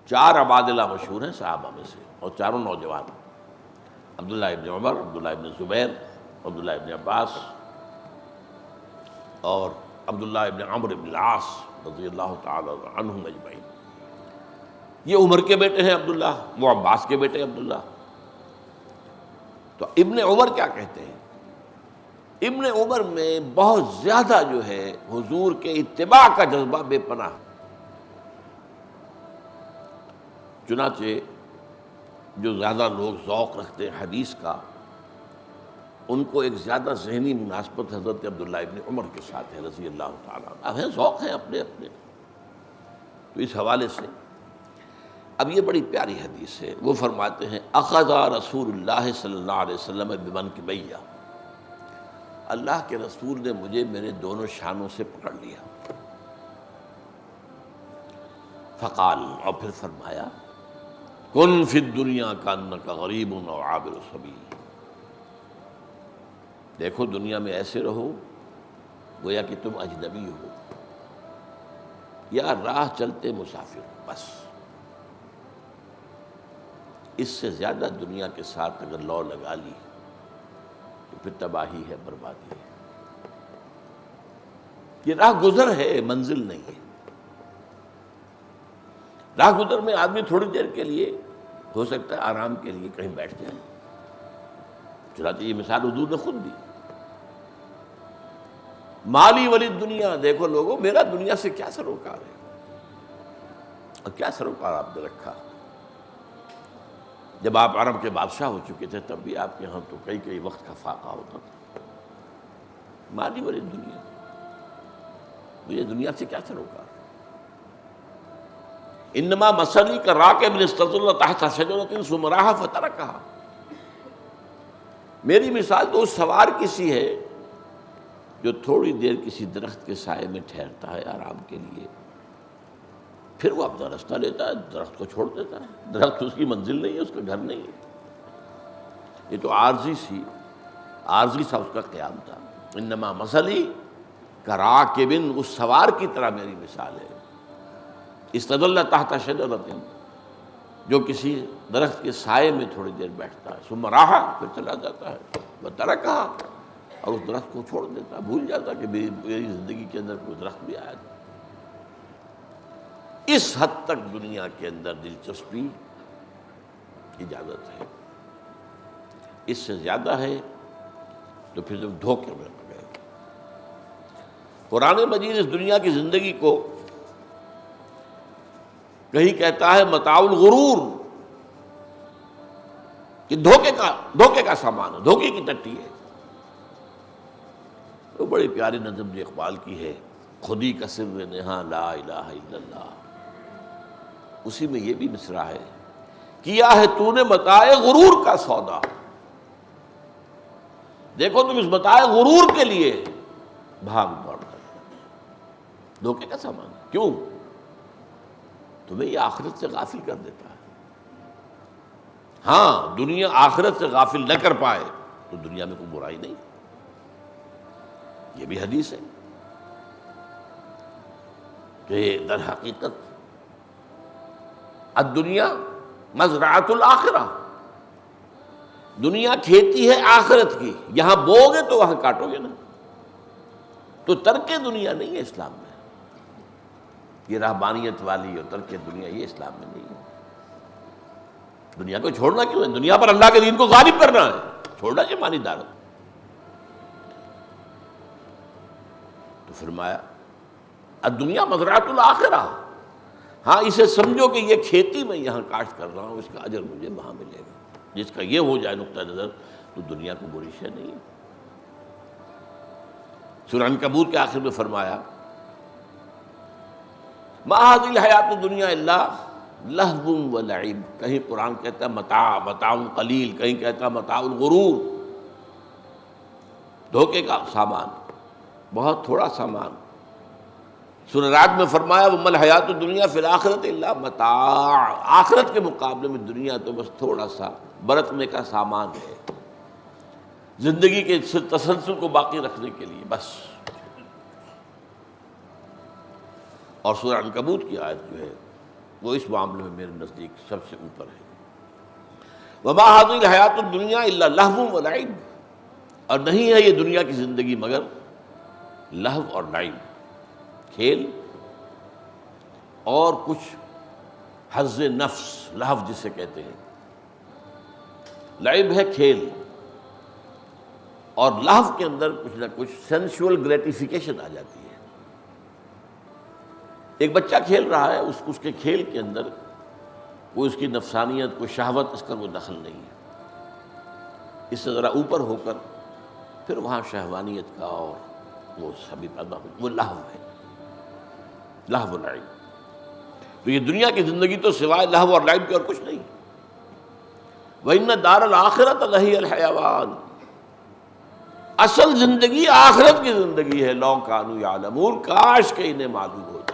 4 عبادلہ مشہور ہیں صحابہ میں سے، اور چاروں نوجوان، عبداللہ ابن عمر، عبداللہ ابن زبیر، عبداللہ ابن عباس اور عبداللہ ابن عمرو بن العاص رضی اللہ تعالی عنہم اجمعین۔ یہ عمر کے بیٹے ہیں عبداللہ، وہ عباس کے بیٹے عبداللہ۔ تو ابن عمر کیا کہتے ہیں؟ ابن عمر میں بہت زیادہ جو ہے حضور کے اتباع کا جذبہ بے پناہ، چنانچہ جو زیادہ لوگ ذوق رکھتے ہیں حدیث کا، ان کو ایک زیادہ ذہنی مناسبت حضرت عبداللہ ابن عمر کے ساتھ ہے رضی اللہ تعالیٰ عنہ۔ اب ہیں ذوق ہیں اپنے اپنے، تو اس حوالے سے اب یہ بڑی پیاری حدیث ہے۔ وہ فرماتے ہیں اخذ رسول اللہ صلی اللہ علیہ وسلم بمنکبیہ، اللہ کے رسول نے مجھے میرے دونوں شانوں سے پکڑ لیا، فقال، اور پھر فرمایا، کن فی الدنیا کانک غریب او عابر سبیل، دیکھو دنیا میں ایسے رہو گویا کہ تم اجنبی ہو یا راہ چلتے مسافر ہو، بس اس سے زیادہ دنیا کے ساتھ اگر لو لگا لی تو پھر تباہی ہے، بربادی ہے۔ یہ راہ گزر ہے، منزل نہیں ہے۔ راہ گزر میں آدمی تھوڑی دیر کے لیے ہو سکتا ہے آرام کے لیے کہیں بیٹھ جائے، چنانچہ یہ مثال حضور نے خود دی۔ مالی ولی دنیا، دیکھو لوگوں میرا دنیا سے کیا سروکار ہے، اور کیا سروکار آپ نے رکھا۔ جب آپ عرب کے بادشاہ ہو چکے تھے تب بھی آپ کے ہاں تو کئی وقت کا فاقہ ہوتا تھا۔ مالی ولی دنیا، مجھے دنیا سے کیا سروکار۔ انما مثلی کراکب استظل تحت شجرۃ ثم راح فترکھا، میری مثال تو اس سوار کسی ہے جو تھوڑی دیر کسی درخت کے سائے میں ٹھہرتا ہے آرام کے لیے، پھر وہ اپنا راستہ لیتا ہے، درخت کو چھوڑ دیتا ہے۔ درخت اس کی منزل نہیں ہے، اس کا گھر نہیں ہے، یہ تو عارضی سا اس کا قیام تھا۔ انما مثلی کراکب، اس سوار کی طرح میری مثال ہے، استظل تحت شجرۃ، جو کسی درخت کے سائے میں تھوڑی دیر بیٹھتا ہے، ثم راح، پھر چلا جاتا ہے، وترکھا، اور اس درخت کو چھوڑ دیتا، بھول جاتا کہ میری زندگی کے اندر کوئی درخت بھی آیا تھا۔ اس حد تک دنیا کے اندر دلچسپی اجازت ہے، اس سے زیادہ ہے تو پھر تم دھوکے میں پڑ گئے۔ قرآن مجید اس دنیا کی زندگی کو کہیں کہتا ہے متاع الغرور، کہ دھوکے کا سامان ہے، دھوکے کی ٹٹی ہے۔ وہ بڑی پیاری نظم جو اقبال کی ہے، خودی کا سر نہاں لا الہ الا اللہ، اسی میں یہ بھی مصرع ہے، کیا ہے تو نے متاع غرور کا سودا، دیکھو تم اس متاع غرور کے لیے بھاگ دوڑ کر، دھوکے کا سامان ہے۔ کیوں؟ تمہیں یہ آخرت سے غافل کر دیتا ہے۔ ہاں، دنیا آخرت سے غافل نہ کر پائے تو دنیا میں کوئی برائی نہیں، یہ بھی حدیث ہے کہ در حقیقت الدنیا مزرعۃ الآخرہ، دنیا کھیتی ہے آخرت کی، یہاں بو گے تو وہاں کاٹو گے نا، تو ترک دنیا نہیں ہے اسلام میں، یہ رہبانیت والی اور ترک دنیا یہ اسلام میں نہیں ہے۔ دنیا کو چھوڑنا کیوں ہے؟ دنیا پر اللہ کے دین کو غالب کرنا ہے، چھوڑنا یہ مانی دارت۔ تو فرمایا الدنیا مزرعۃ الآخرہ، ہاں اسے سمجھو کہ یہ کھیتی میں یہاں کاشت کر رہا ہوں، اس کا اجر مجھے وہاں ملے گا۔ جس کا یہ ہو جائے نقطہ نظر تو دنیا کو بری شے نہیں ہے۔ سورہ عنکبوت کے آخر میں فرمایا ما هذه الحیات الدنیا الا لہو ولعب، کہیں قرآن کہتا ہے متاع قلیل، کہیں کہتا ہے متاع الغرور، دھوکے کا سامان، بہت تھوڑا سامان۔ سورہ رعد میں فرمایا وما الحیات الدنیا فی الآخرۃ الا متاع، آخرت کے مقابلے میں دنیا تو بس تھوڑا سا برتنے کا سامان ہے، زندگی کے تسلسل کو باقی رکھنے کے لیے بس۔ اور سورہ عنکبوت کی آیت جو ہے وہ اس معاملے میں میرے نزدیک سب سے اوپر ہے۔ وما هذه الحیات الدنیا الا لہو و لعب، اور نہیں ہے یہ دنیا کی زندگی مگر لہو اور لعب، کھیل اور کچھ حظ نفس، لہو جسے کہتے ہیں، لعب ہے کھیل، اور لہو کے اندر کچھ نہ کچھ سینسول گریٹیفیکیشن آ جاتی ہے۔ ایک بچہ کھیل رہا ہے، اس کے کھیل کے اندر کوئی اس کی نفسانیت، کوئی شہوت، اس کا وہ دخل نہیں ہے۔ اس سے ذرا اوپر ہو کر پھر وہاں شہوانیت کا اور وہ سبھی پیدا ہو، وہ لہو ہے، لہو و لعب۔ تو یہ دنیا کی زندگی تو سوائے لہو اور لعب کے اور کچھ نہیں۔ وَإِنَّ دَارَ الْآخِرَةَ لَهِيَ الْحَيَوَانُ، اصل زندگی آخرت کی زندگی ہے۔ لَوْ كَانُوا يَعْلَمُونَ، کاش کہ انہیں معلوم ہوتا۔